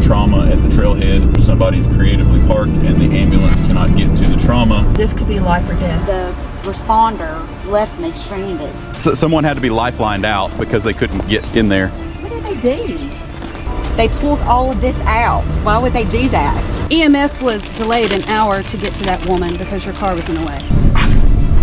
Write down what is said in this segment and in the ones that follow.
trauma at the trailhead. Somebody's creatively parked and the ambulance cannot get to the trauma. This could be life or death. The responder left me stranded. So someone had to be lifelined out because they couldn't get in there. What did they do? They pulled all of this out. Why would they do that? EMS was delayed an hour to get to that woman because your car was in the way.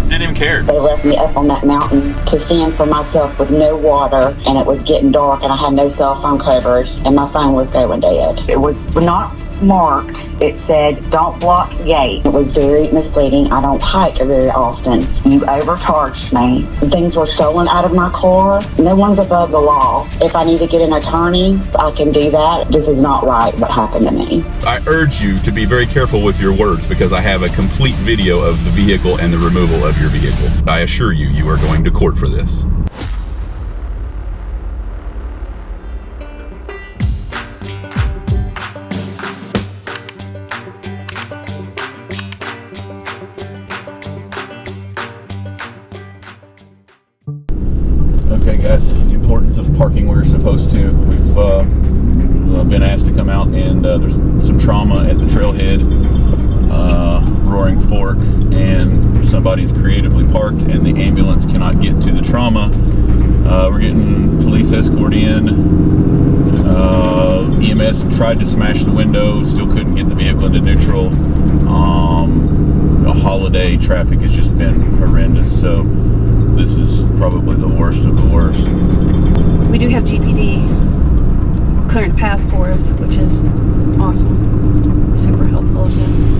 Didn't even care. They left me up on that mountain to fend for myself with no water, and it was getting dark, and I had no cell phone coverage, and my phone was going dead. It was not marked. It said, don't block gate. It was very misleading. I don't hike very often. You overcharged me. Things were stolen out of my car. No one's above the law. If I need to get an attorney, I can do that. This is not right what happened to me. I urge you to be very careful with your words because I have a complete video of the vehicle and the removal of your vehicle. I assure you, you are going to court for this. Okay guys, the importance of parking where you're supposed to. We've been asked to come out and there's some trauma at the trailhead, Roaring Fork, and somebody's creatively parked and the ambulance cannot get to the trauma. We're getting police escort in. EMS tried to smash the window, still couldn't get the vehicle into neutral. Holiday traffic has just been horrendous, so this is probably the worst of the worst. We do have GPD clearing a path for us, which is awesome. Super helpful of them.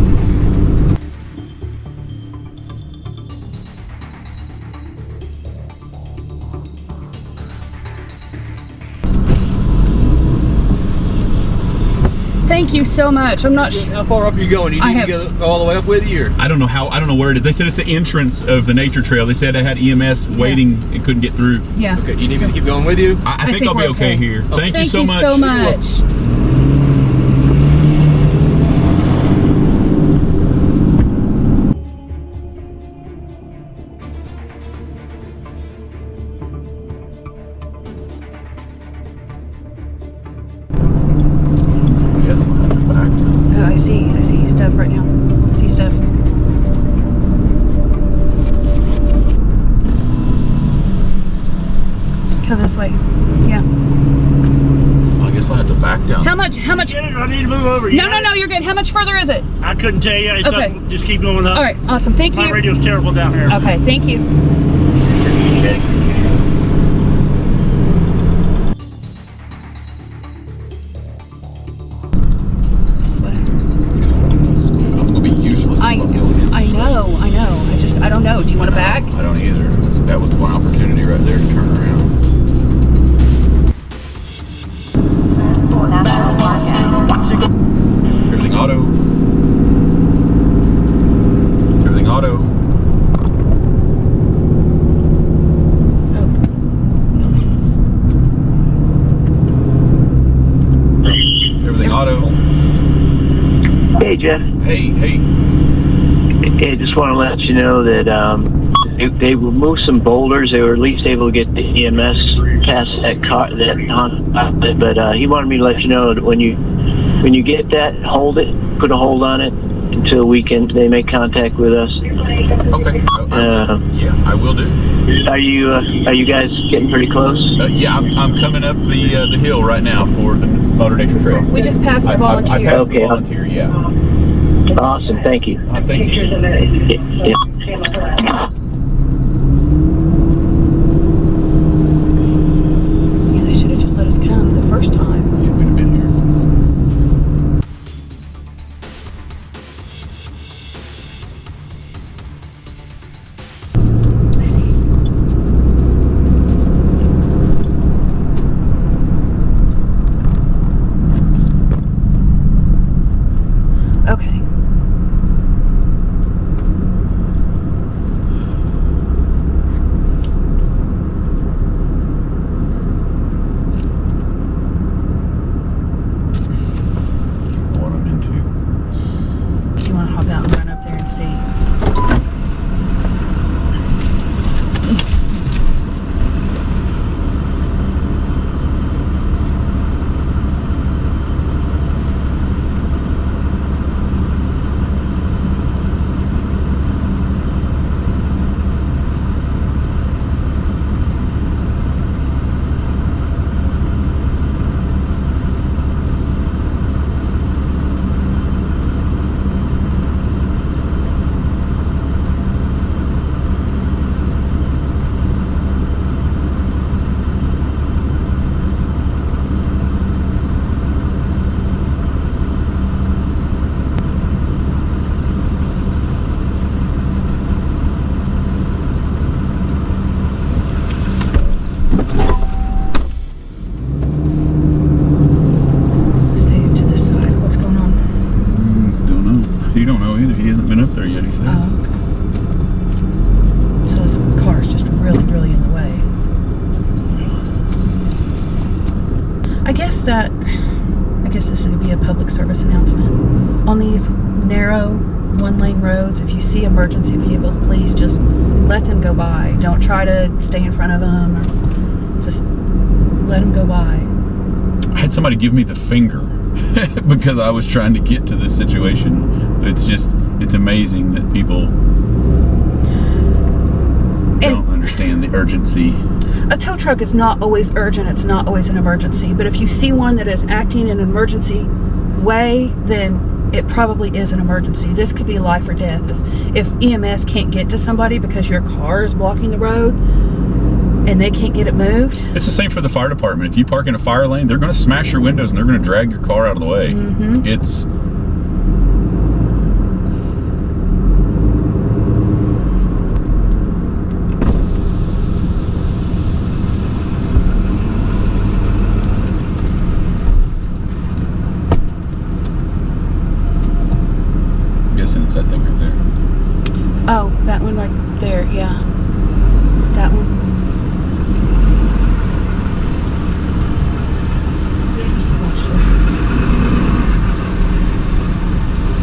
Thank you so much. I'm not sure. How far up are you going? You need to go all the way up with you? Or? I don't know where it is. They said it's the entrance of the nature trail. They said they had EMS waiting and couldn't get through. Yeah. Okay, you need me to keep going with you? I think I'll be okay here. Okay. Thank you so much. Thank you so much. Yes, I'll have to back down. Oh, I see stuff right now. I see stuff. Go this way. Yeah. I guess I'll have to back down. How much? I need to move over. No, you're good. How much further is it? I couldn't tell you. It's Okay. up, just keep going up. All right, awesome. Thank My you. radio's terrible down here. Okay, thank you. This way. I'm gonna be useless. I know. I don't know. Do you want to back? I don't either. That was one opportunity right there to turn around. Everything auto. Everything auto. Everything auto. Hey, Jeff. Hey. I just want to let you know that they removed some boulders. They were at least able to get the EMS past that car, that Honda. But he wanted me to let you know that when you get that, hold it, put a hold on it until they make contact with us. Okay. Yeah, I will do. Are you guys getting pretty close? Yeah, I'm coming up the hill right now for the Motor Nature Trail. We just passed the volunteer. I passed the volunteer, yeah. Awesome, thank you. Thank you. Yeah. Yeah, they should have just let us come the first time. Yeah, we'd have been here. I see. Okay. actually be a public service announcement. On these narrow one-lane roads, if you see emergency vehicles, please just let them go by. Don't try to stay in front of them, or just let them go by. I had somebody give me the finger because I was trying to get to this situation. It's amazing that people don't understand the urgency. A tow truck is not always urgent, it's not always an emergency, but if you see one that is acting in an emergency way, then it probably is an emergency. This could be life or death. If EMS can't get to somebody because your car is blocking the road and they can't get it moved. It's the same for the fire department. If you park in a fire lane, they're going to smash your windows and they're going to drag your car out of the way. Mm-hmm. It's it's that thing right there. Oh, that one right there, yeah. Is it that one?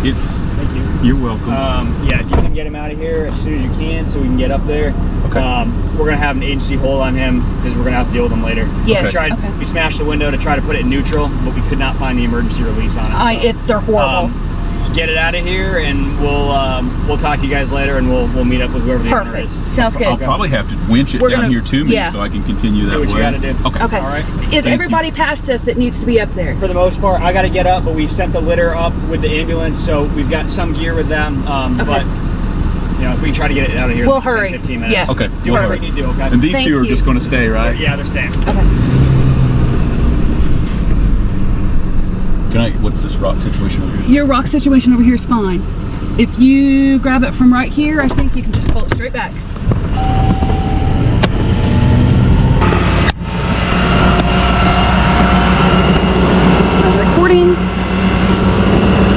It's. Thank you. You're welcome. Yeah, if you can get him out of here as soon as you can so we can get up there. Okay. We're going to have an agency hold on him because we're going to have to deal with him later. Yes. Okay. We smashed the window to try to put it in neutral, but we could not find the emergency release on it. So, they're horrible. Get it out of here, and we'll talk to you guys later, and we'll meet up with whoever the owner Perfect. is. Sounds good. I'll probably have to winch it down here to me so I can continue that Do what way. you gotta do. Okay. Okay. All right. Is Thank everybody past us that needs to be up there? For the most part, I got to get up, but we sent the litter up with the ambulance, so we've got some gear with them. But you know, if we can try to get it out of here, We'll in 10, hurry. 15 minutes. Yeah. Okay. Do whatever you need to do. Okay. And these Thank two are you. just going to stay, right? Yeah, they're staying. Okay. What's this rock situation over here? Your rock situation over here is fine. If you grab it from right here, I think you can just pull it straight back. I'm recording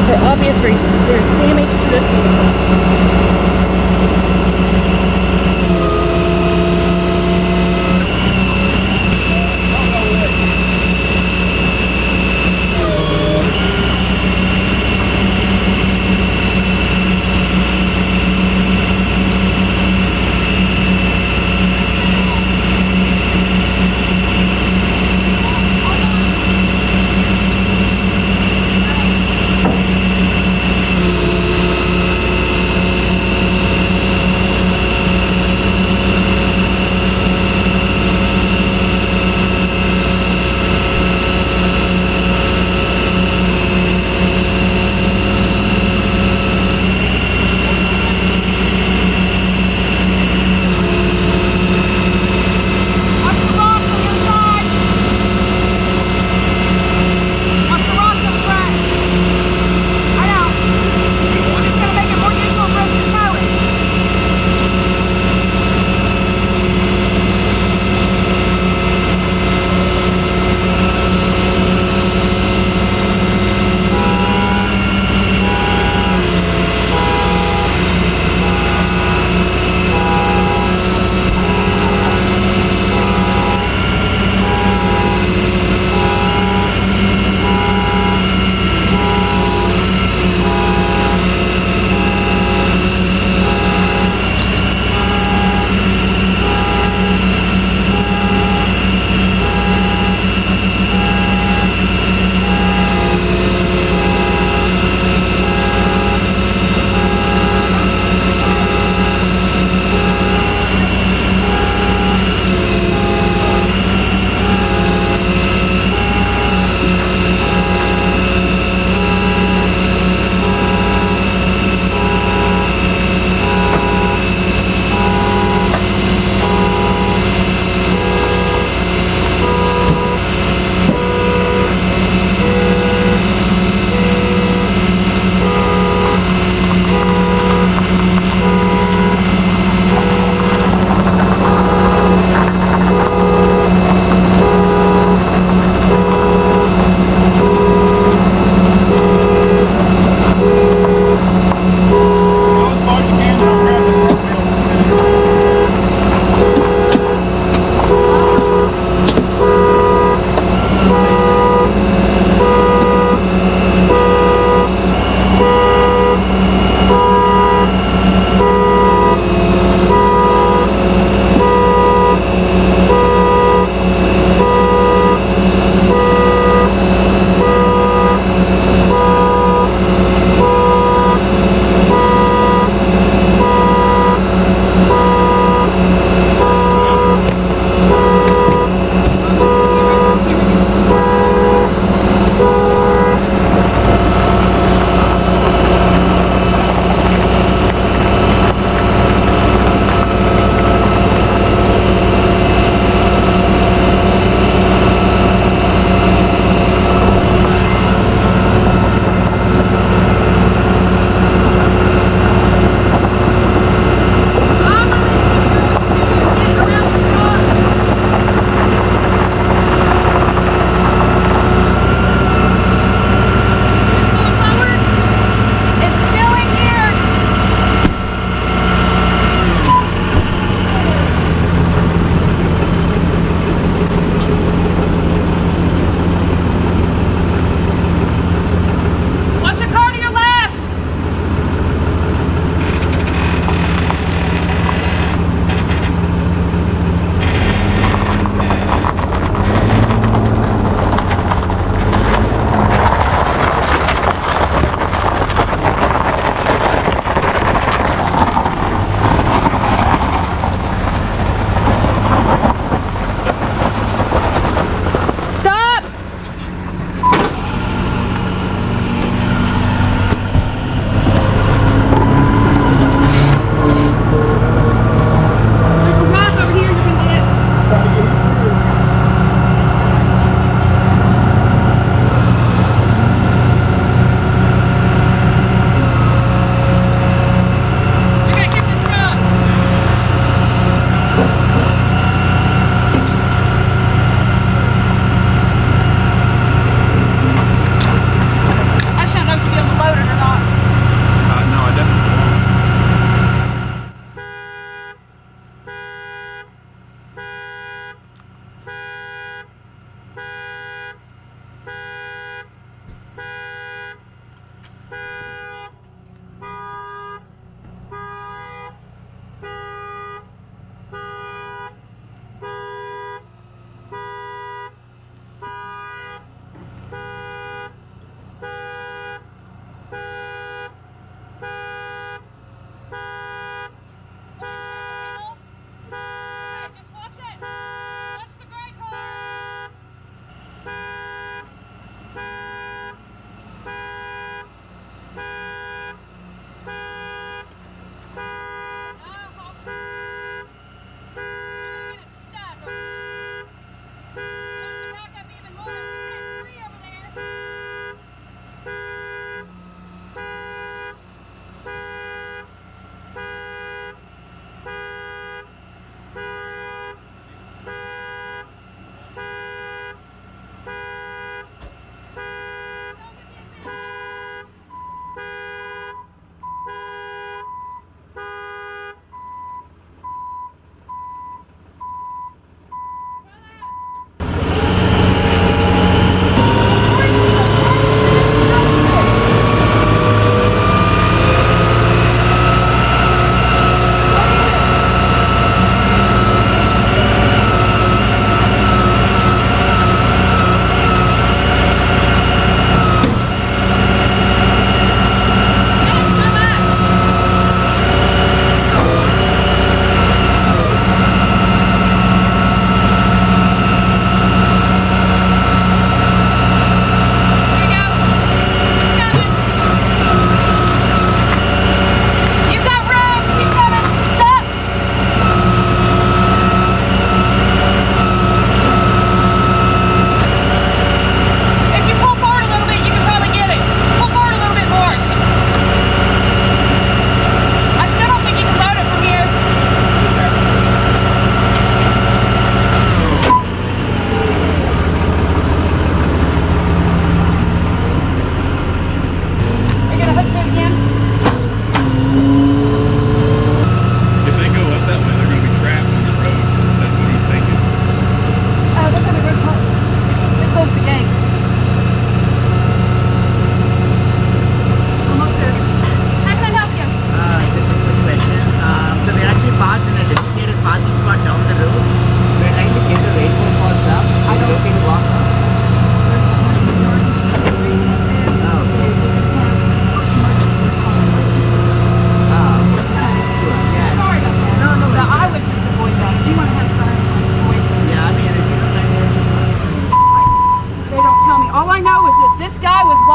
for obvious reasons. There's damage to this vehicle.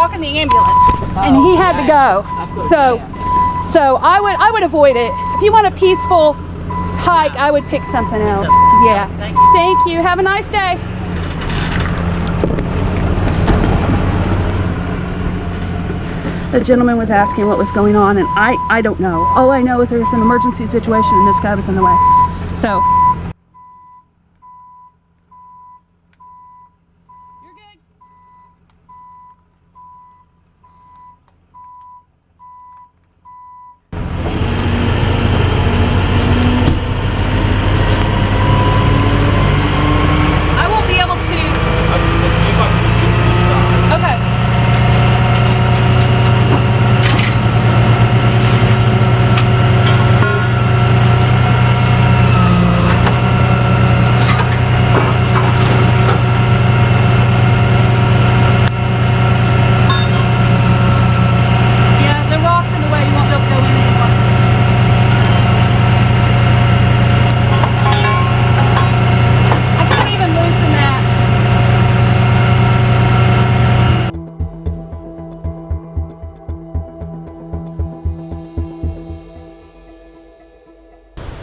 walking the ambulance, and he had to go. So I would avoid it. If you want a peaceful hike, I would pick something else. Yeah. Thank you. Have a nice day. The gentleman was asking what was going on, and I don't know. All I know is there was an emergency situation and this guy was in the way. So. You're good. I won't be able to. Okay.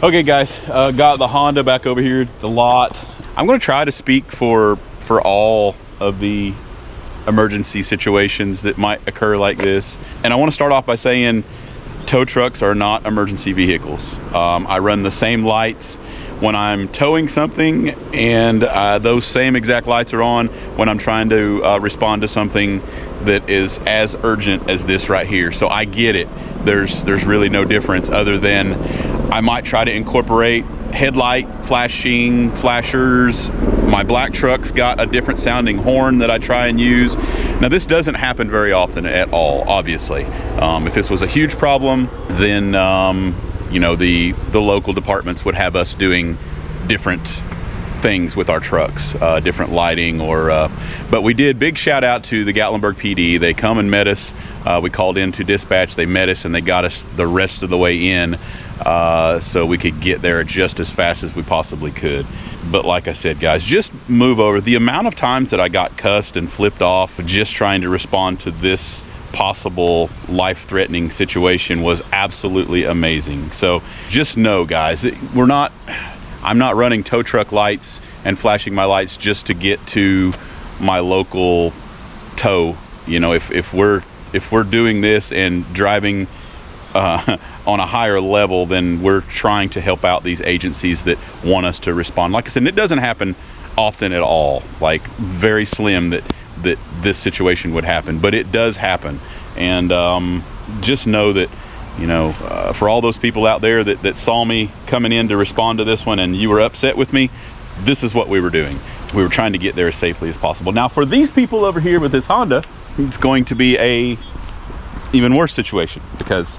Okay guys, got the Honda back over here at the lot. I'm gonna try to speak for all of the emergency situations that might occur like this. And I wanna start off by saying tow trucks are not emergency vehicles. I run the same lights when I'm towing something, and those same exact lights are on when I'm trying to respond to something that is as urgent as this right here. So I get it. There's really no difference other than I might try to incorporate headlight flashing, flashers. My black truck's got a different sounding horn that I try and use. Now this doesn't happen very often at all, obviously. If this was a huge problem, then you know, the local departments would have us doing different things with our trucks, different lighting or but we did. Big shout out to the Gatlinburg PD. They come and met us. We called in to dispatch, they met us, and they got us the rest of the way in so we could get there just as fast as we possibly could. But like I said, guys, just move over. The amount of times that I got cussed and flipped off just trying to respond to this possible life-threatening situation was absolutely amazing. So just know, guys, I'm not running tow truck lights and flashing my lights just to get to my local tow. You know, if we're doing this and driving on a higher level, then we're trying to help out these agencies that want us to respond. Like I said, it doesn't happen often at all, like very slim that this situation would happen, but it does happen. And just know that, you know, for all those people out there that saw me coming in to respond to this one and you were upset with me, this is what we were doing. We were trying to get there as safely as possible. Now for these people over here with this Honda, it's going to be a even worse situation because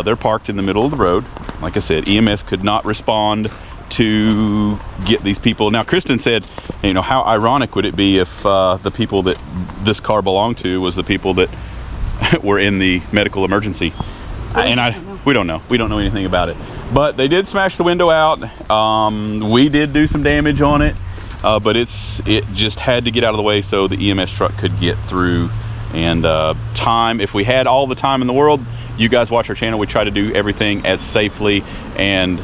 they're parked in the middle of the road. Like I said, EMS could not respond to get these people. Now Kristen said, you know, how ironic would it be if the people that this car belonged to was the people that were in the medical emergency. We don't know anything about it, but they did smash the window out. We did do some damage on it, but it just had to get out of the way so the EMS truck could get through. And if we had all the time in the world, you guys watch our channel, we try to do everything as safely and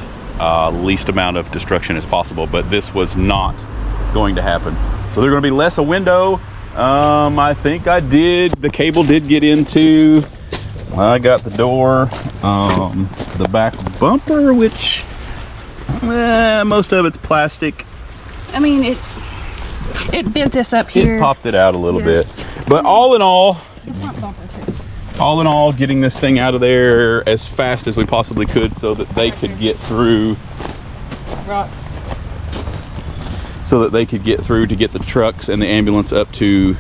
least amount of destruction as possible, but this was not going to happen. So there's going to be less a window. I think the cable did get into, I got the door, the back bumper, which most of it's plastic. I mean, it bent this up here. It popped it out a little bit, but all in all, getting this thing out of there as fast as we possibly could so that they could get through. Right. So that they could get through to get the trucks and the ambulance up to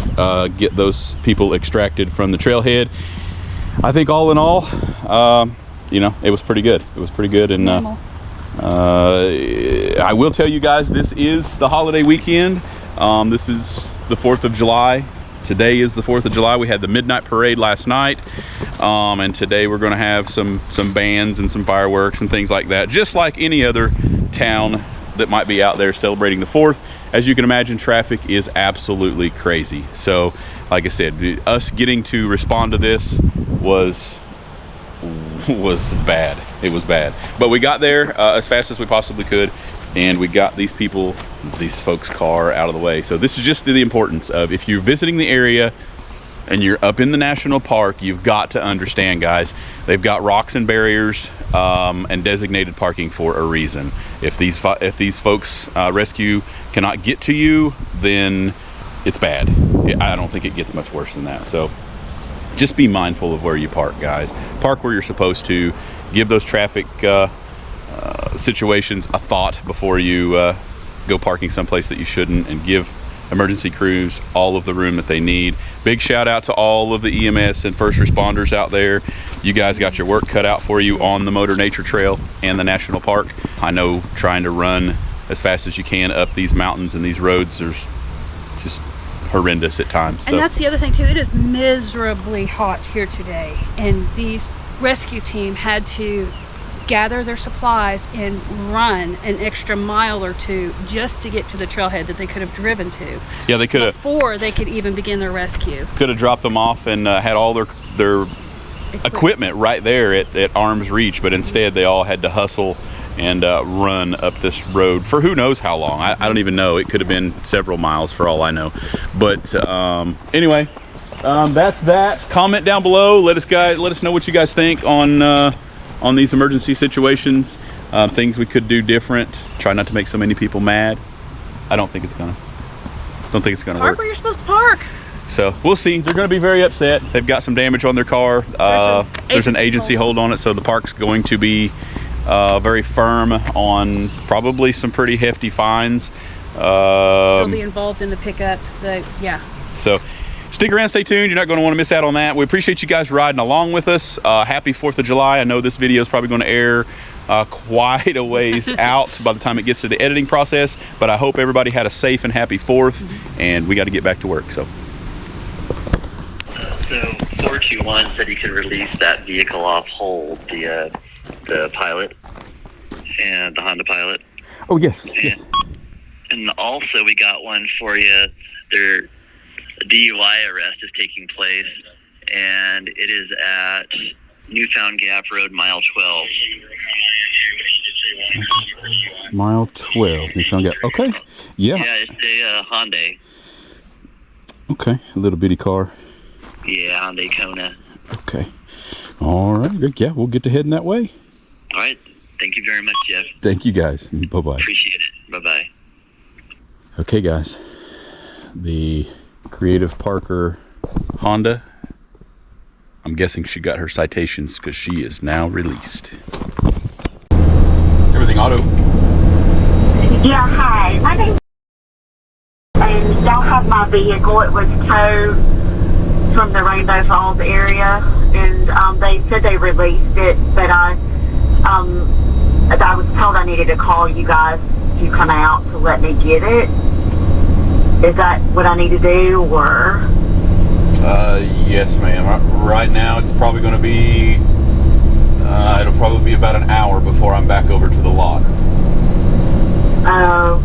get those people extracted from the trailhead. I think all in all, you know, it was pretty good. It was pretty good. And I will tell you guys, this is the holiday weekend. This is the 4th of July. Today is the 4th of July. We had the midnight parade last night. And today we're going to have some bands and some fireworks and things like that, just like any other town that might be out there celebrating the 4th. As you can imagine, traffic is absolutely crazy. So like I said, us getting to respond to this was bad. It was bad, but we got there as fast as we possibly could, and we got these folks' car out of the way. So this is just the importance of, if you're visiting the area and you're up in the national park, you've got to understand, guys, they've got rocks and barriers and designated parking for a reason. If these folks rescue cannot get to you, then it's bad. I don't think it gets much worse than that. So just be mindful of where you park, guys. Park where you're supposed to. Give those traffic situations a thought before you go parking someplace that you shouldn't, and give emergency crews all of the room that they need. Big shout out to all of the EMS and first responders out there. You guys got your work cut out for you on the Motor Nature Trail and the National Park. I know trying to run as fast as you can up these mountains and these roads, there's just horrendous at times. And that's the other thing too, it is miserably hot here today, and these rescue team had to gather their supplies and run an extra mile or two just to get to the trailhead that they could have driven to. Yeah, they could have, before they could even begin their rescue. Could have dropped them off and had all their equipment right there at arm's reach, but instead they all had to hustle and run up this road for who knows how long. I don't even know. It could have been several miles for all I know. But anyway, that's that. Comment down below. Let us know what you guys think on these emergency situations. Things we could do different. Try not to make so many people mad. I don't think it's gonna work. Park where you're supposed to park. So we'll see. They're going to be very upset. They've got some damage on their car. There's an agency hold on it, so the park's going to be very firm on probably some pretty hefty fines. They'll be involved in the pickup. So stick around, stay tuned. You're not going to want to miss out on that. We appreciate you guys riding along with us. Happy 4th of July. I know this video is probably going to air quite a ways out by the time it gets to the editing process, but I hope everybody had a safe and happy 4th, and we got to get back to work. So 421 said he could release that vehicle off hold, the Pilot and the Honda Pilot. Oh yes, yes. And also we got one for you. Their DUI arrest is taking place, and it is at Newfound Gap Road, mile 12. Mile 12, Newfound Gap. Okay. Yeah. Yeah, it's a Hyundai. Okay, a little bitty car. Yeah, Hyundai Kona. Okay. All right. Yeah, we'll get to heading that way. All right. Thank you very much, Jeff. Thank you, guys. Bye-bye. Appreciate it. Bye-bye. Okay, guys. The Creative Parker Honda, I'm guessing she got her citations because she is now released. Everything auto. Yeah, hi. My name's and y'all have my vehicle. It was towed from the Rainbow Falls area, and they said they released it, but I was told I needed to call you guys to come out to let me get it. Is that what I need to do, or? Yes, ma'am. Right now, it's probably going to be, it'll probably be about an hour before I'm back over to the lot. Oh,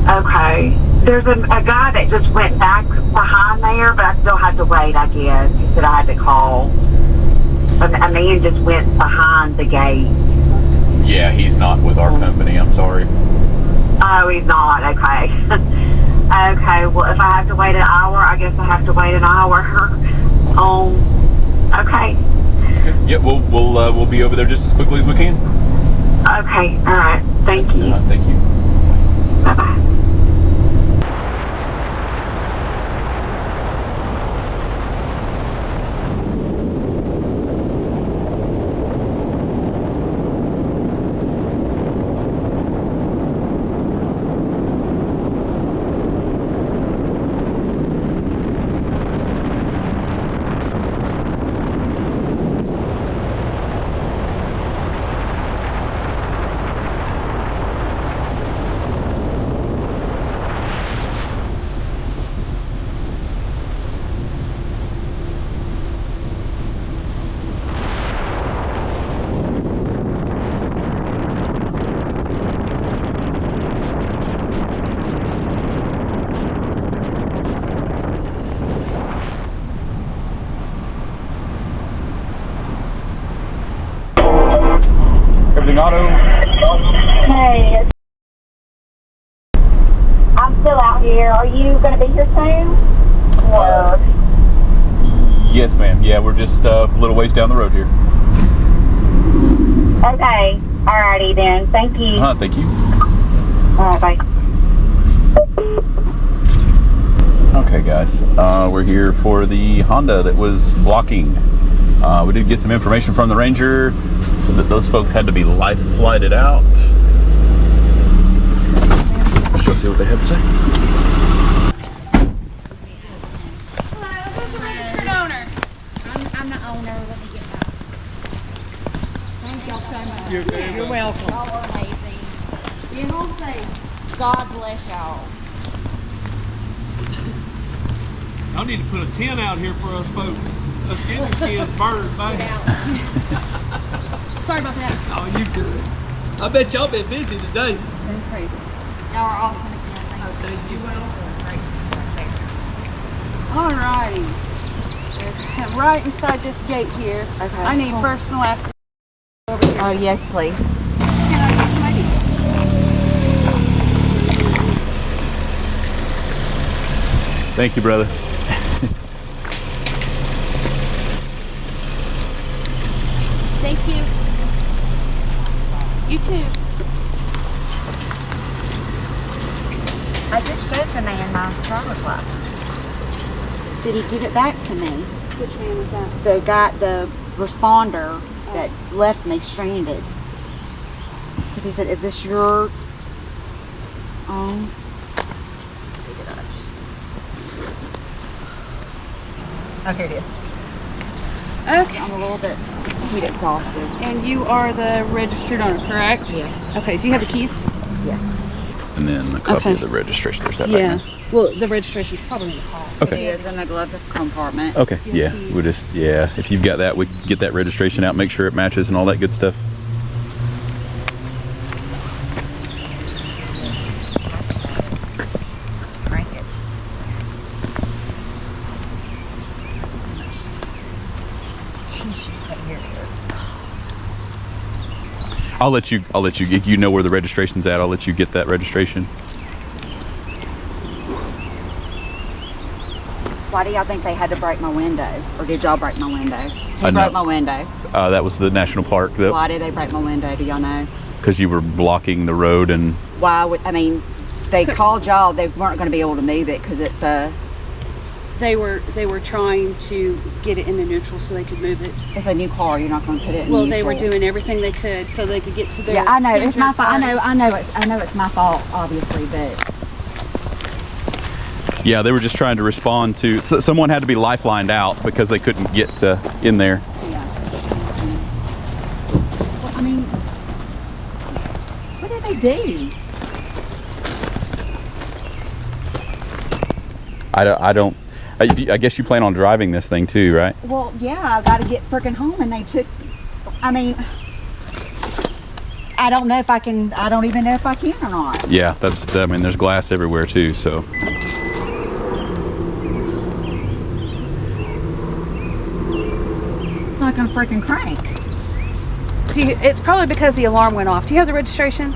okay. There's a guy that just went back behind there, but I still have to wait, I guess. He said I had to call. A man just went behind the gate. Yeah, he's not with our company. I'm sorry. Oh, he's not. Okay. Okay, well, if I have to wait an hour, I guess I have to wait an hour. Okay. Yeah, we'll be over there just as quickly as we can. Okay, all right. Thank you. Thank you. Bye-bye. Everything Auto. Hey. I'm still out here. Are you going to be here soon? Or? Yes, ma'am. Yeah, we're just a little ways down the road here. Okay. Alrighty then. Thank you. Thank you. Alright, bye. Okay, guys. We're here for the Honda that was blocking. We did get some information from the Ranger, so that those folks had to be life flighted out. Let's go see what they have to say. Hello, who's the registered owner? I'm the owner. Let me get back. Thank y'all so much. You're welcome. Y'all are amazing. Get home safe. God bless y'all. Y'all need to put a tent out here for us folks. Us ginger skins burned back. Sorry about that. Oh, you good. I bet y'all been busy today. It's been crazy. Y'all are awesome again. Thank you. Alrighty. Right inside this gate here. Okay. I need first and last. Oh, yes, please. Can I get some ID? Thank you, brother. Thank you. You too. I just showed the man my driver's license. Did he give it back to me? Which man was that? The guy, the responder that left me stranded. Because he said, "Is this your own?" Let's see, did I just... Oh, here it is. Okay. I'm a little bit heat exhausted. And you are the registered owner, correct? Yes. Okay. Do you have the keys? Yes. And then a copy Okay. of the registration. There's that Yeah. back Well, the registration is probably in the car. Okay. It is in the glove compartment. there. Okay. Yeah. We just, yeah. If you've got that, we can get that registration out, make sure it matches and all that good stuff. Crank it. Tissue, but here it is. I'll let you, if you know where the registration's at, I'll let you get that registration. Why do y'all think they had to break my window? Or did y'all break my window? Who I know. broke my window? That was the national park, Why did they break my window? Do y'all know? because you were blocking the road and Why would, I mean, they called y'all, they weren't going to be able to move it because it's a They were trying to get it into neutral so they could move it. new car. You're not going to put it in Well, neutral. they were doing everything they could so they could get to their. Yeah, I know. It's my fault. party. I know it's my fault, obviously, but yeah, they were just trying to respond to, someone had to be lifelined out because they couldn't get in there. yeah. Well, I mean, what did they do? I guess you plan on driving this thing too, right? Well, yeah, I got to get freaking home, and they took. I mean, I don't know if I can. I don't even know if I can or not. Yeah, I mean, there's glass everywhere too, so. It's not gonna freaking crank. It's probably because the alarm went off. Do you have the registration?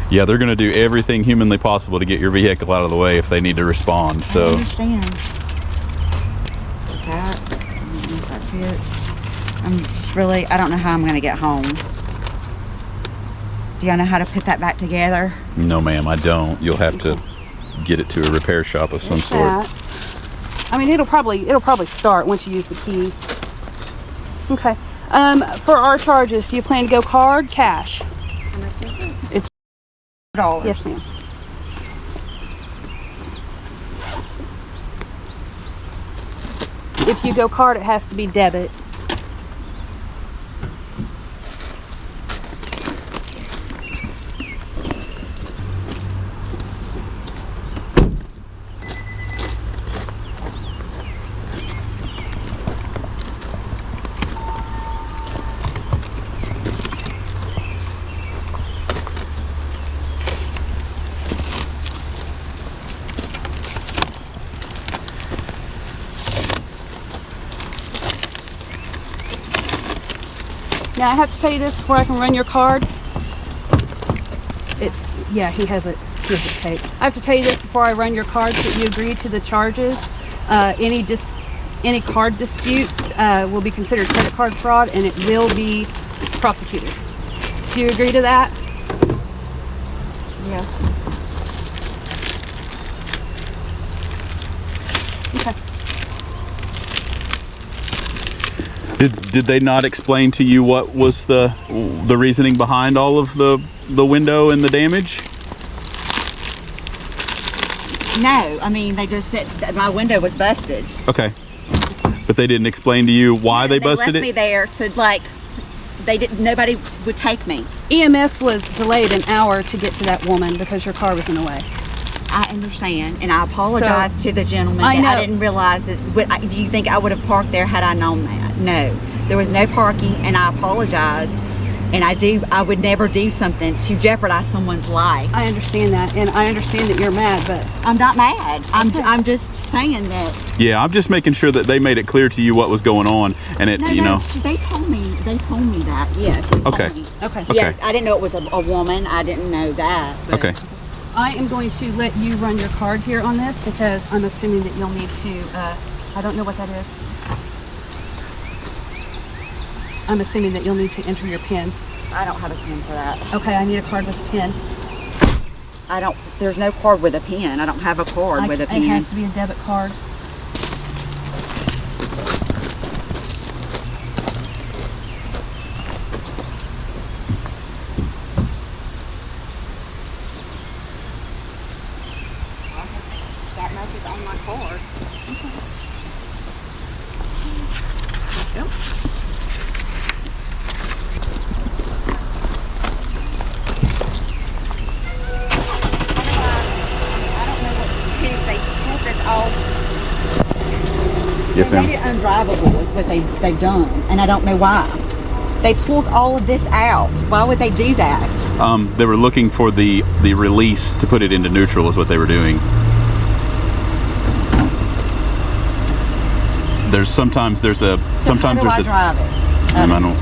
Yeah, they're going to do everything humanly possible to get your vehicle out of the way if they need to respond. I So understand. That, I don't know if that's it. I'm just really. I don't know how I'm gonna get home. Do y'all know how to put that back together? no, ma'am, I don't. You'll have to get it to a repair shop of some sort. That. I mean, it'll probably start once you use the key. Okay. For our charges, do you plan to go card, cash? How much is it? It's $100. yes, ma'am. If you go card, it has to be debit. Now I have to tell you this before I can run your card. Yeah, he has it taped. I have to tell you this before I run your card, that you agree to the charges. Any card disputes will be considered credit card fraud, and it will be prosecuted. Do you agree to that? Yeah. Okay. Did they not explain to you what was the reasoning behind all of the window and the damage? No, I mean, they just said that my window was busted. Okay. But they didn't explain to you why they busted it? They left me there to like, nobody would take me. EMS was delayed an hour to get to that woman because your car was in the way. I understand, and I apologize to the gentleman I that know. I didn't realize that. Do you think I would have parked there had I known that? No, there was no parking, and I apologize. And I would never do something to jeopardize someone's life. I understand that, and I understand that you're mad, but I'm not mad. I'm just saying that. Yeah, I'm just making sure that they made it clear to you what was going on, and it, you know. They told me that. Yes. They told Okay. me. okay. Yeah, I didn't know it was a woman. I didn't know that. But Okay. I am going to let you run your card here on this because I'm assuming that you'll need to, I don't know what that is. I'm assuming that you'll need to enter your PIN. I don't have a PIN for that. Okay, I need a card with a PIN. There's no card with a PIN. I don't have a card with a PIN. It has to be a debit card. That much is on my card. Yep. Yes, They ma'am. made it undrivable is what they've done, and I don't know why. They pulled all of this out. Why would they do that? They were looking for the release to put it into neutral is what they were doing. Sometimes there's a drive it? I don't.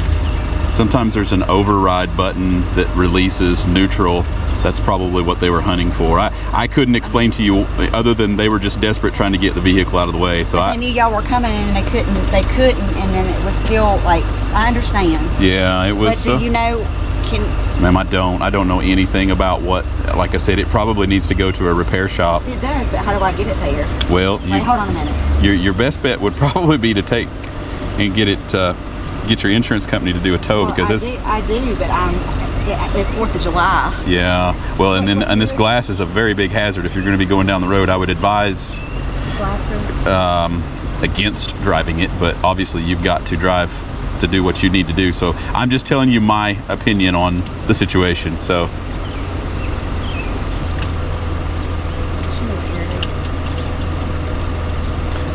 Sometimes there's an override button that releases neutral. That's probably what they were hunting for. I couldn't explain to you other than they were just desperate trying to get the vehicle out of the way. So I knew y'all were coming and they couldn't, and then it was still like, I understand. Yeah, it was. But do you know, Ma'am, I don't know anything about what. Like I said, it probably needs to go to a repair shop. It does, but how do I get it there? Well, Wait, hold on a minute. Your best bet would probably be to take and get your insurance company to do a tow, Well, because I do, but it's 4th of July. Yeah, well, and this glass is a very big hazard. If you're going to be going down the road, I would advise Glasses. Against driving it, but obviously you've got to drive to do what you need to do. So I'm just telling you my opinion on the situation. So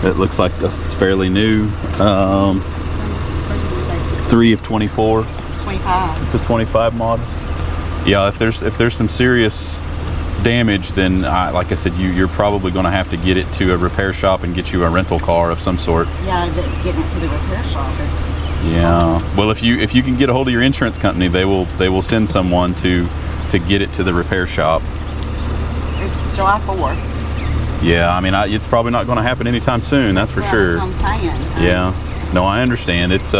it looks like it's fairly new. 3 of 24. 25. It's a 25 model. Yeah, if there's some serious damage, then like I said, you're probably going to have to get it to a repair shop and get you a rental car of some sort. Yeah, but it's getting it to the repair shop. Yeah. Well, if you can get a hold of your insurance company, they will send someone to get it to the repair shop. It's July 4th. Yeah, I mean, it's probably not going to happen anytime soon. That's for sure. That's what I'm saying. Yeah. No, I understand. It's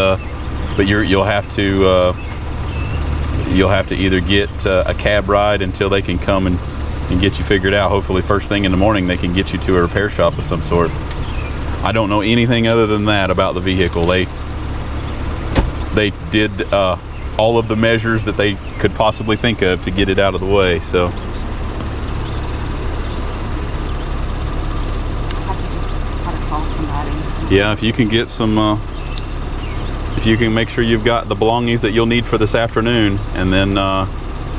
but you'll have to either get a cab ride until they can come and get you figured out. Hopefully first thing in the morning they can get you to a repair shop of some sort. I don't know anything other than that about the vehicle. They did all of the measures that they could possibly think of to get it out of the way. So I have to just try to call somebody. yeah, if you can get some if you can make sure you've got the belongings that you'll need for this afternoon, and then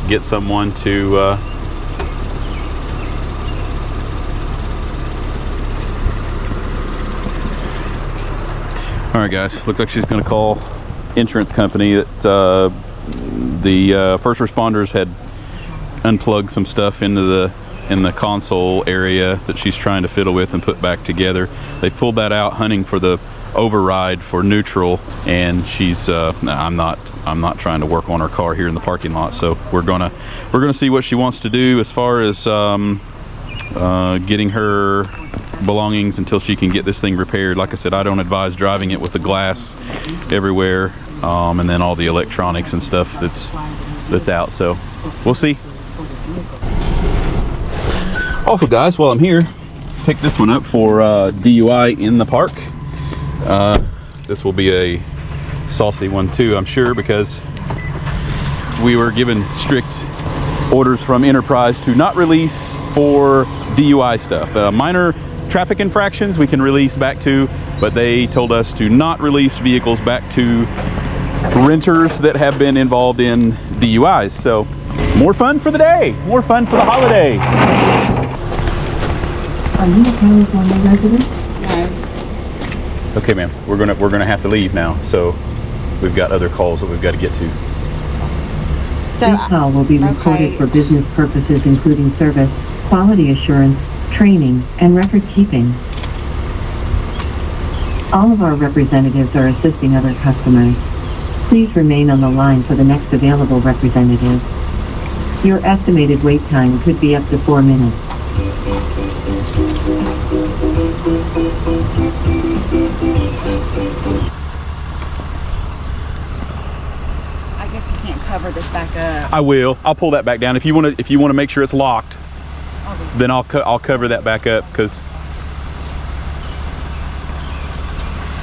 get someone to all right guys, looks like she's going to call insurance company that the first responders had unplugged some stuff in the console area that she's trying to fiddle with and put back together. They pulled that out hunting for the override for neutral, and she's I'm not trying to work on her car here in the parking lot. So we're gonna see what she wants to do as far as getting her belongings until she can get this thing repaired. Like I said, I don't advise driving it with the glass everywhere, and then all the electronics and stuff that's out. So we'll see. Also, guys, while I'm here, pick this one up for DUI in the park. This will be a saucy one too, I'm sure, because we were given strict orders from Enterprise to not release for DUI stuff. Minor traffic infractions we can release back to, but they told us to not release vehicles back to renters that have been involved in DUIs. So more fun for the day, more fun for the holiday. Are you a California resident? No. Okay, ma'am, we're gonna have to leave now, so we've got other calls that we've got to get to. So, This call will be recorded okay. for business purposes, including service, quality assurance, training, and record keeping. All of our representatives are assisting other customers. Please remain on the line for the next available representative. Your estimated wait time could be up to 4 minutes. I guess you can't cover this back up. I will. I'll pull that back down. If you want to make sure it's locked, then I'll cover that back up, because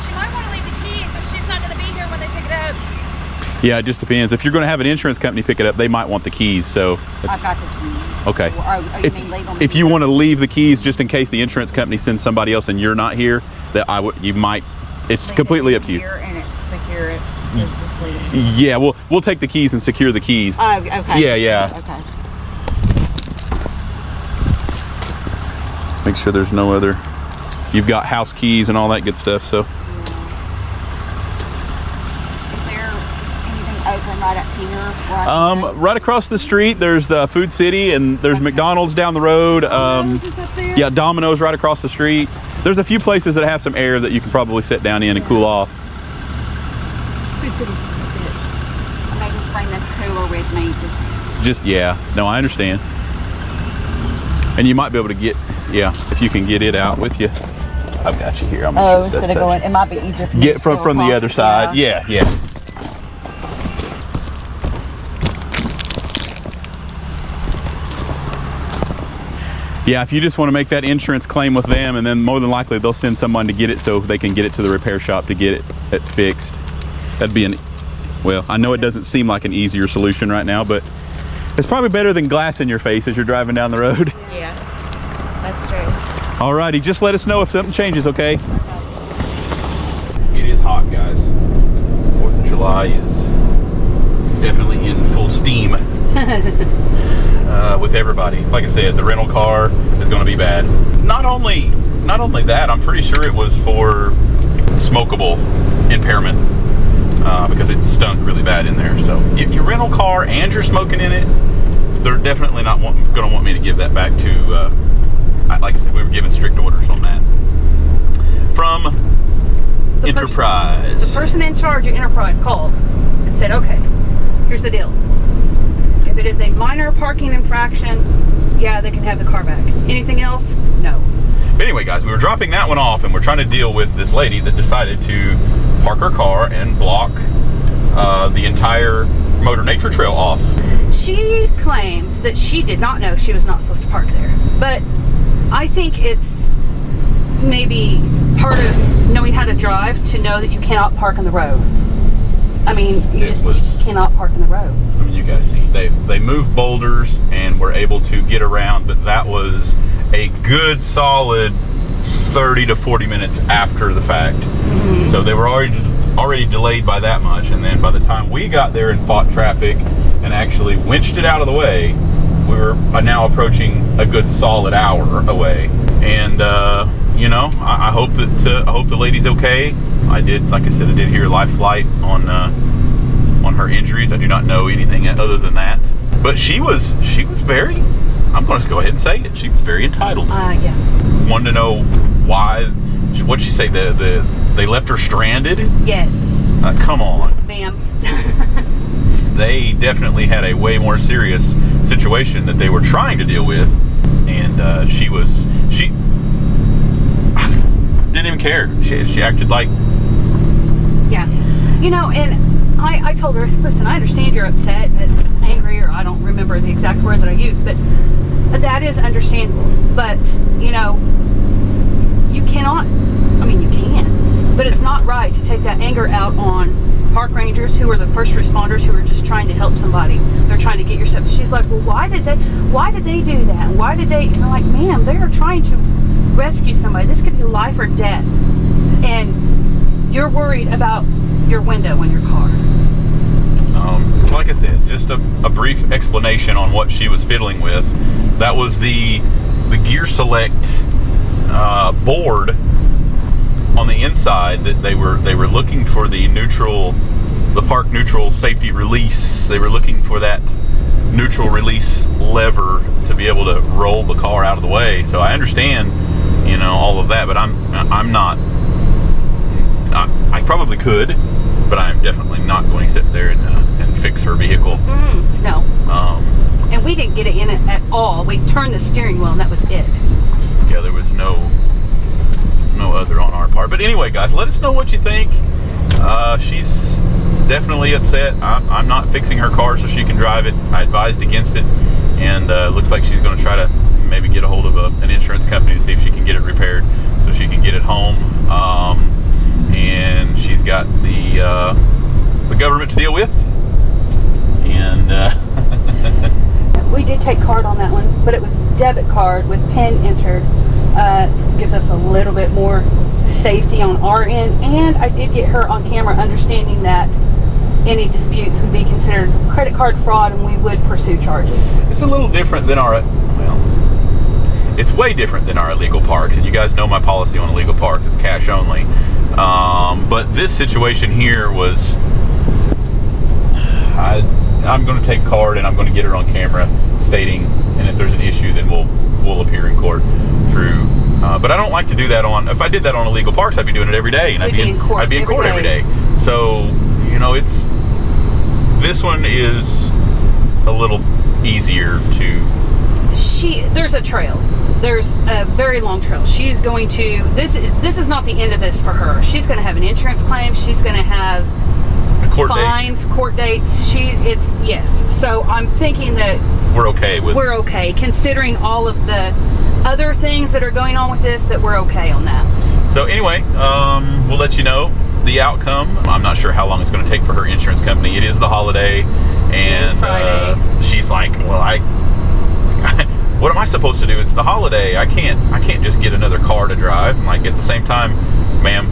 She might want to leave the keys if she's not going to be here when they pick it up. yeah, it just depends. If you're going to have an insurance company pick it up, they might want the keys. So I've got the keys. okay. You mean leave them If you here? want to leave the keys just in case the insurance company sends somebody else and you're not here, that you might. It's Leave completely it up to you. here and it's secure it. To just leave it. Yeah, we'll take the keys and secure the keys. Oh, okay. Yeah. Okay. Make sure there's no other. You've got house keys and all that good stuff. So Is there anything open right up here? Where I can go? right across the street, there's Food City, and there's McDonald's down the road. Yeah, Domino's right across the street. There's a few places that have some air that you can probably sit down in and cool off. Food City's a bit. I may just bring this cooler with me. Yeah, no, I understand. And you might be able to get, if you can get it out with you. I've got you here. I'm gonna Oh, instead of going, it might be easier for me get to from go the across other it, side. Yeah. Yeah, if you just want to make that insurance claim with them, and then more than likely they'll send someone to get it so they can get it to the repair shop to get it fixed. That'd be well, I know it doesn't seem like an easier solution right now, but it's probably better than glass in your face as you're driving down the road. Yeah, that's true. Alrighty, just let us know if something changes, okay? It is hot, guys. 4th of July is definitely in full steam. With everybody. Like I said, the rental car is going to be bad. Not only that, I'm pretty sure it was for smokable impairment, because it stunk really bad in there. So your rental car and you're smoking in it, they're definitely not going to want me to give that back to, like I said, we were given strict orders on that from Enterprise. The person in charge of Enterprise called and said, okay, here's the deal. If it is a minor parking infraction, yeah, they can have the car back. Anything else, no. Anyway, guys, we were dropping that one off, and we're trying to deal with this lady that decided to park her car and block the entire Motor Nature Trail off. She claims that she did not know she was not supposed to park there. But I think it's maybe part of knowing how to drive to know that you cannot park on the road. I mean, you just cannot park on the road. I mean, you guys see, they moved boulders and were able to get around, but that was a good solid 30 to 40 minutes after the fact. Mm-hmm. So they were already delayed by that much, and then by the time we got there and fought traffic and actually winched it out of the way, we were now approaching a good solid hour away. And you know, I hope the lady's okay. Like I said, I did hear life flight on her injuries. I do not know anything other than that. But she was very, I'm going to go ahead and say it, she was very entitled. Yeah. Wanted to know why, what'd she say, the They left her stranded? Yes. Come on. Ma'am. They definitely had a way more serious situation that they were trying to deal with, and she didn't even care. She acted like... Yeah. You know, and I told her, listen, I understand you're upset, angry, or I don't remember the exact word that I used, but that is understandable. But, you know, you cannot, I mean, you can, but it's not right to take that anger out on park rangers who are the first responders who are just trying to help somebody. They're trying to get your stuff. She's like, well, why did they do that? Why did they, and I'm like, ma'am, they are trying to rescue somebody. This could be life or death. And you're worried about your window in your car. Like I said, just a brief explanation on what she was fiddling with. That was the gear select board on the inside that they were looking for the park neutral safety release. They were looking for that neutral release lever to be able to roll the car out of the way. So I understand, you know, all of that, but I'm not. I probably could, but I'm definitely not going to sit there and fix her vehicle. No. And we didn't get it in it at all. We turned the steering wheel and that was it. Yeah, there was no other on our part. But anyway, guys, let us know what you think. She's definitely upset. I'm not fixing her car so she can drive it. I advised against it, and looks like she's going to try to maybe get a hold of an insurance company to see if she can get it repaired so she can get it home. And she's got the government to deal with, and we did take card on that one, but it was debit card with PIN entered. Gives us a little bit more safety on our end, and I did get her on camera understanding that any disputes would be considered credit card fraud and we would pursue charges. It's a little different than it's way different than our illegal parks, and you guys know my policy on illegal parks. It's cash only. But this situation here was, I'm going to take card and I'm going to get her on camera stating, and if there's an issue, then we'll appear in court through. But I don't like to do that if I did that on illegal parks, I'd be doing it every day, and I'd be in court every day. So, you know, this one is a little easier to. There's a trail. There's a very long trail. She's going to, this is not the end of this for her. She's going to have an insurance claim. She's going to have fines, court dates. Yes. So I'm thinking that we're okay considering all of the other things that are going on with this, that we're okay on that. So anyway, we'll let you know the outcome. I'm not sure how long it's going to take for her insurance company. It is the holiday, and Friday. She's like, well, what am I supposed to do? It's the holiday. I can't just get another car to drive. I'm like, at the same time, ma'am,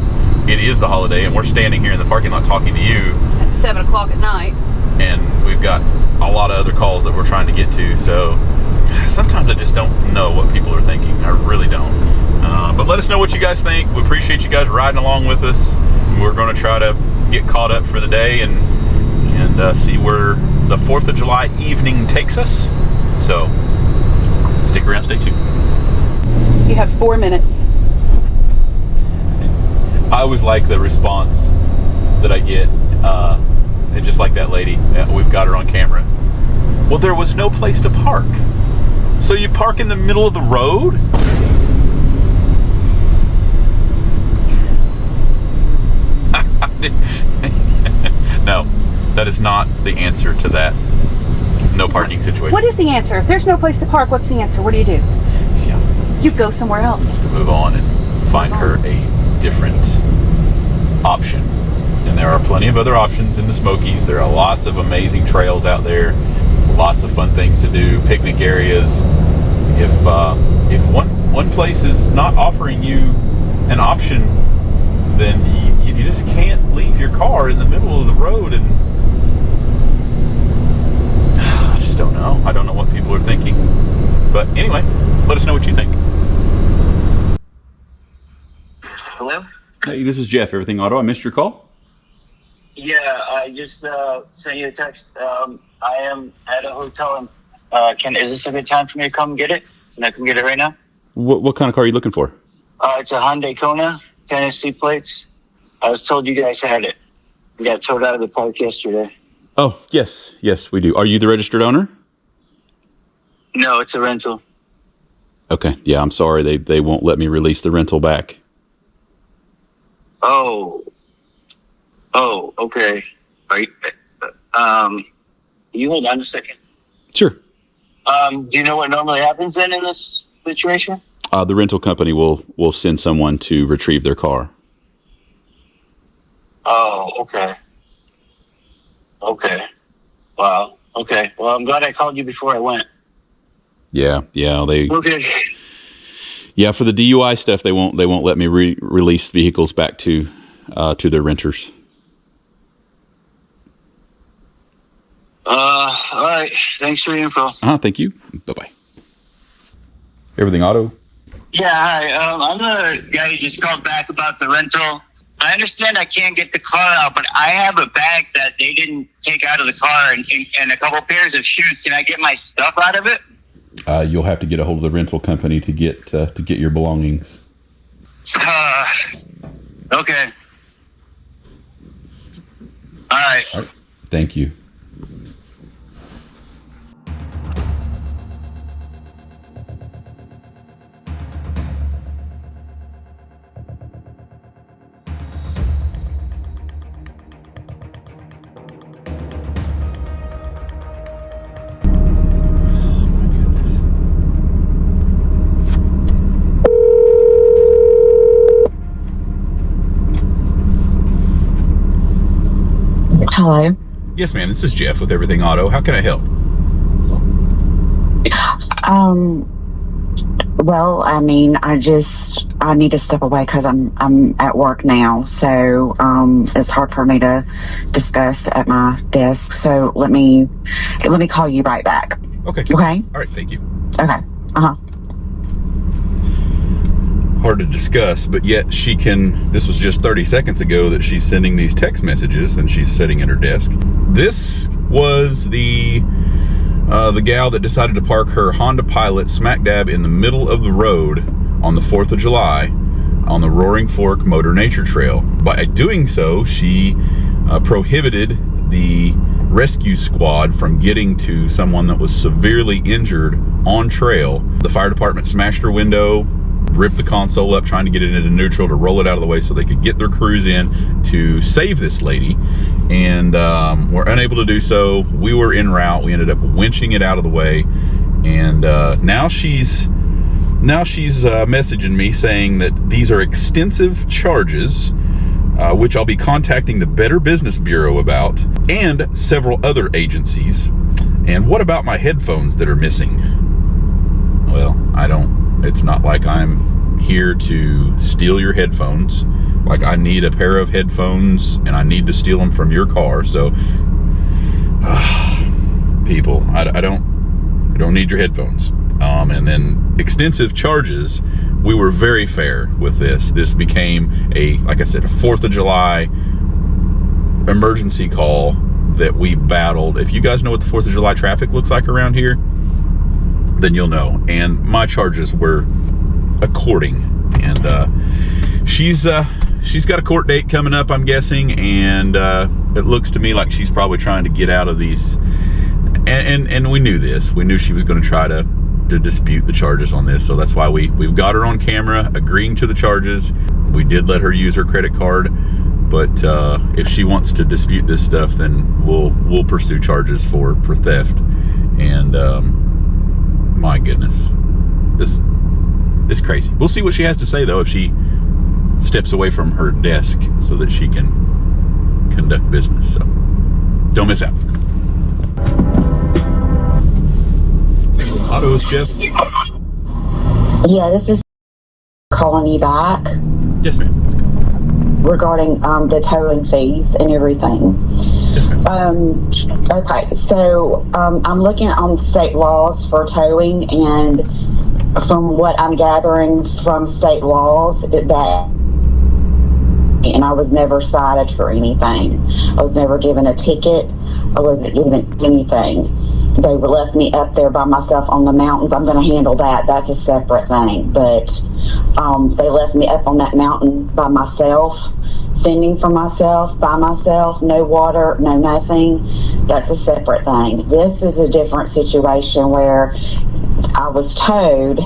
it is the holiday, and we're standing here in the parking lot talking to you at 7 o'clock at night, and we've got a lot of other calls that we're trying to get to. So sometimes I just don't know what people are thinking. I really don't. But let us know what you guys think. We appreciate you guys riding along with us. We're going to try to get caught up for the day and see where the 4th of July evening takes us. So stick around, stay tuned. You have 4 minutes. I always like the response that I get, and just like that lady, we've got her on camera. Well, there was no place to park. So you park in the middle of the road? No, that is not the answer to that no parking situation. What is the answer? If there's no place to park, what's the answer? What do? Yeah. You go somewhere else. To move on and find her a different option. And there are plenty of other options in the Smokies. There are lots of amazing trails out there, lots of fun things to do, picnic areas. If one place is not offering you an option, then you just can't leave your car in the middle of the road. And I just don't know. I don't know what people are thinking. But anyway, let us know what you think. Hello? Hey, this is Jeff, Everything Auto. I missed your call. Yeah, I just sent you a text. I am at a hotel. Is this a good time for me to come get it? Can I come get it right now? What kind of car are you looking for? It's a Hyundai Kona, Tennessee plates. I was told you guys had it. We got towed out of the park yesterday. Oh, yes, we do. Are you the registered owner? No, it's a rental. Okay, yeah, I'm sorry. They won't let me release the rental back. Oh, okay. Right. You hold on a second. Sure. Do you know what normally happens then in this situation? The rental company will send someone to retrieve their car. Oh, okay. Okay. Wow. Okay. Well, I'm glad I called you before I went. Yeah. Okay. Yeah, for the DUI stuff, they won't let me release vehicles back to their renters. All right. Thanks for the info. Thank you. Bye-bye. Everything auto? Yeah, hi. I'm the guy who just called back about the rental. I understand I can't get the car out, but I have a bag that they didn't take out of the car and a couple pairs of shoes. Can I get my stuff out of it? You'll have to get a hold of the rental company to get your belongings. Okay. All right. Thank you. Hello. Yes, ma'am. This is Jeff with Everything Auto. How can I help? Well, I mean, I need to step away because I'm at work now, so it's hard for me to discuss at my desk. So let me call you right back. Okay. Okay. All right. Thank you. Okay. Hard to discuss, but yet this was just 30 seconds ago that she's sending these text messages and she's sitting at her desk. This was the gal that decided to park her Honda Pilot smack dab in the middle of the road on the 4th of July on the Roaring Fork Motor Nature Trail. By doing so, she prohibited the rescue squad from getting to someone that was severely injured on trail. The fire department smashed her window, ripped the console up, trying to get it into neutral to roll it out of the way so they could get their crews in to save this lady, and were unable to do so. We were en route. We ended up winching it out of the way, and now she's messaging me saying that these are extensive charges, which I'll be contacting the Better Business Bureau about, and several other agencies. And what about my headphones that are missing? Well, it's not like I'm here to steal your headphones. Like, I need a pair of headphones and I need to steal them from your car. So, people, I don't need your headphones. And then extensive charges. We were very fair with this. This became like I said, a 4th of July emergency call that we battled. If you guys know what the 4th of July traffic looks like around here, then you'll know. And my charges were according. And she's got a court date coming up, I'm guessing, and it looks to me like she's probably trying to get out of these. And we knew this. We knew she was going to try to dispute the charges on this. So that's why we've got her on camera agreeing to the charges. We did let her use her credit card, but if she wants to dispute this stuff, then we'll pursue charges for theft. And my goodness, this is crazy. We'll see what she has to say, though, if she steps away from her desk so that she can conduct business. So don't miss out. Auto is Jeff. Yeah, this is calling you back. Yes, ma'am. Regarding the towing fees and everything. Yes, ma'am. Okay, so I'm looking on state laws for towing, and from what I'm gathering from state laws, and I was never cited for anything. I was never given a ticket. I wasn't given anything. They left me up there by myself on the mountains. I'm going to handle that. That's a separate thing. But they left me up on that mountain by myself. fending for myself, by myself, no water, no nothing, that's a separate thing. This is a different situation where I was towed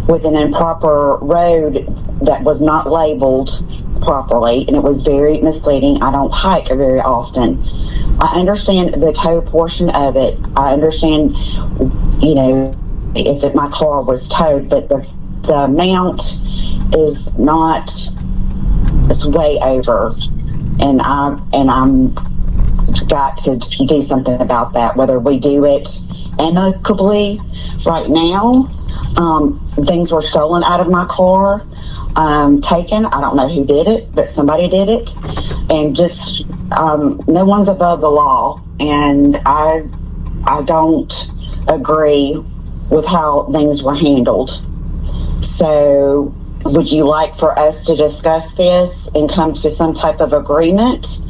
with an improper road that was not labeled properly, and it was very misleading. I don't hike very often. I understand the tow portion of it. I understand, you know, if my car was towed, but the amount is not, it's way over, and I'm got to do something about that, whether we do it amicably. Right now, things were stolen out of my car, taken. I don't know who did it, but somebody did it, and just no one's above the law, and I don't agree with how things were handled. So would you like for us to discuss this and come to some type of agreement?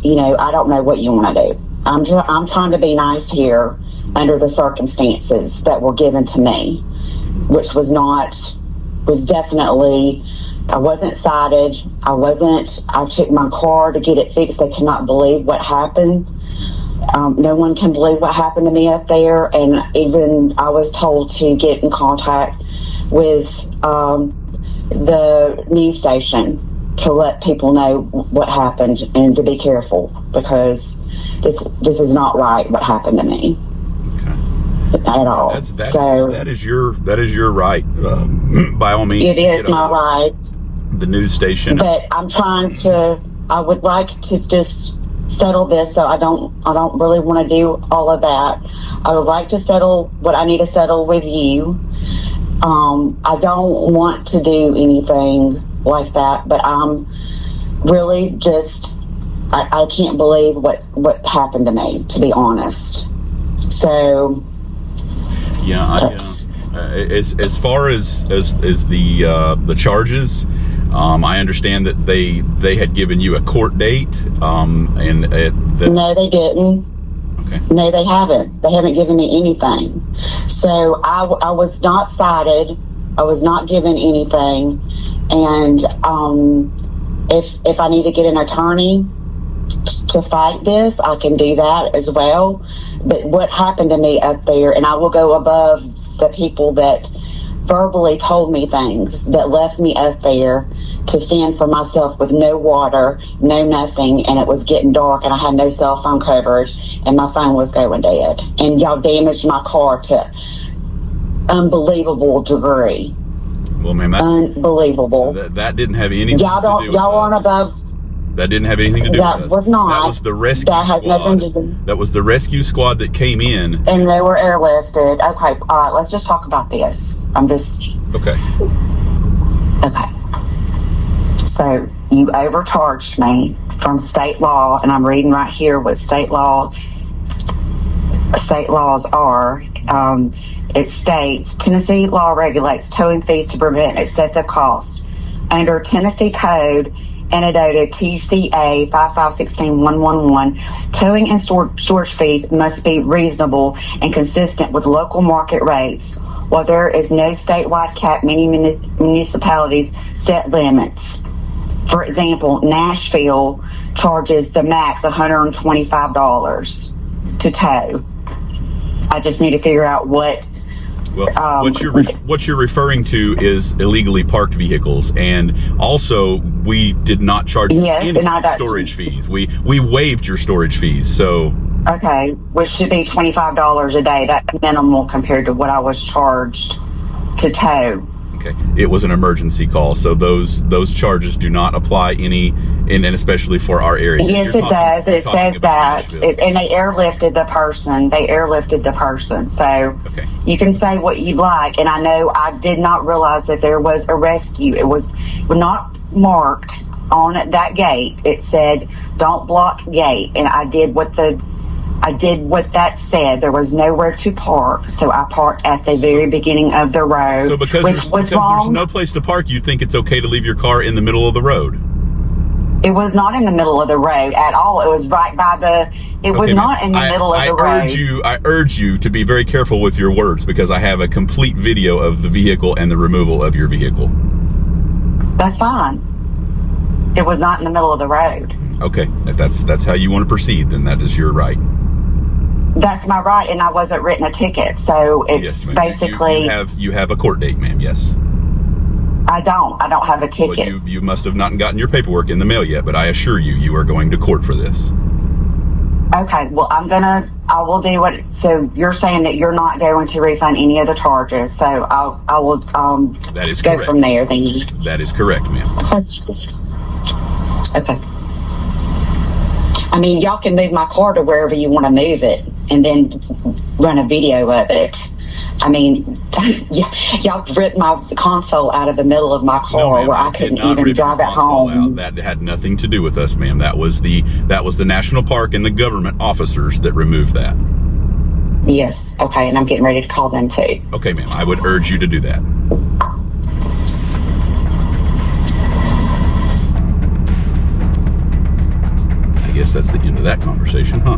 You know, I don't know what you want to do. I'm trying to be nice here under the circumstances that were given to me, which was definitely, I wasn't cited. I took my car to get it fixed. They cannot believe what happened. No one can believe what happened to me up there. And even I was told to get in contact with the news station to let people know what happened and to be careful, because this is not right what happened to me. At all. That is your right. By all means, it is my right. The news station. But I would like to just settle this, so I don't really want to do all of that. I would like to settle what I need to settle with you. I don't want to do anything like that, but I'm really just, I can't believe what happened to me, to be honest. So yeah, as far as the charges, I understand that they had given you a court date, no, they didn't. Okay. No, they haven't. They haven't given me anything. So I was not cited. I was not given anything. And if I need to get an attorney to fight this, I can do that as well. But what happened to me up there, and I will go above the people that verbally told me things, that left me up there to fend for myself with no water, no nothing, and it was getting dark, and I had no cell phone coverage, and my phone was going dead. And y'all damaged my car to unbelievable degree. Well, ma'am, unbelievable. That didn't have anything to do with y'all aren't above. That didn't have anything to do with us. That was not. That was the rescue That has squad. nothing to do. That was the rescue squad that came in. And they were airlifted. Okay, all right, let's just talk about this. Okay. Okay. So you overcharged me from state law, and I'm reading right here what state laws are. It states, Tennessee law regulates towing fees to prevent excessive costs. Under Tennessee Code, annotated TCA 5516111, towing and storage fees must be reasonable and consistent with local market rates. While there is no statewide cap, many municipalities set limits. For example, Nashville charges the max $125 to tow. I just need to figure out what. Well, what you're referring to is illegally parked vehicles, and also we did not charge any storage fees. We waived your storage fees, so. Okay, which should be $25 a day. That's minimal compared to what I was charged to tow. Okay, it was an emergency call, so those charges do not apply and especially for our area. Yes, it does. It says that, and they airlifted the person. So okay. You can say what you like, and I know I did not realize that there was a rescue. It was not marked on that gate. It said, "Don't block gate," and I did what that said. There was nowhere to park, so I parked at the very beginning of the road. So because there's no place to park, you think it's okay to leave your car in the middle of the road? It was not in the middle of the road at all. It was right by the. It was not in the middle of the road. I urge you to be very careful with your words, because I have a complete video of the vehicle and the removal of your vehicle. That's fine. It was not in the middle of the road. Okay, if that's how you want to proceed, then that is your right. That's my right, and I wasn't written a ticket, so it's Yes, ma'am. basically... You have a court date, ma'am, yes. I don't have a ticket. Well, you must have not gotten your paperwork in the mail yet, but I assure you, you are going to court for this. Okay, well, I will do what, so you're saying that you're not going to refund any of the charges, so I will That is go correct. from there then. That is correct, ma'am. Okay. I mean, y'all can move my car to wherever you want to move it and then run a video of it. I mean, y'all ripped my console out of the middle of my car where I couldn't even drive it home. That had nothing to do with us, ma'am. That was the national park and the government officers that removed that. Yes, okay, and I'm getting ready to call them too. Okay, ma'am, I would urge you to do that. I guess that's the end of that conversation, huh?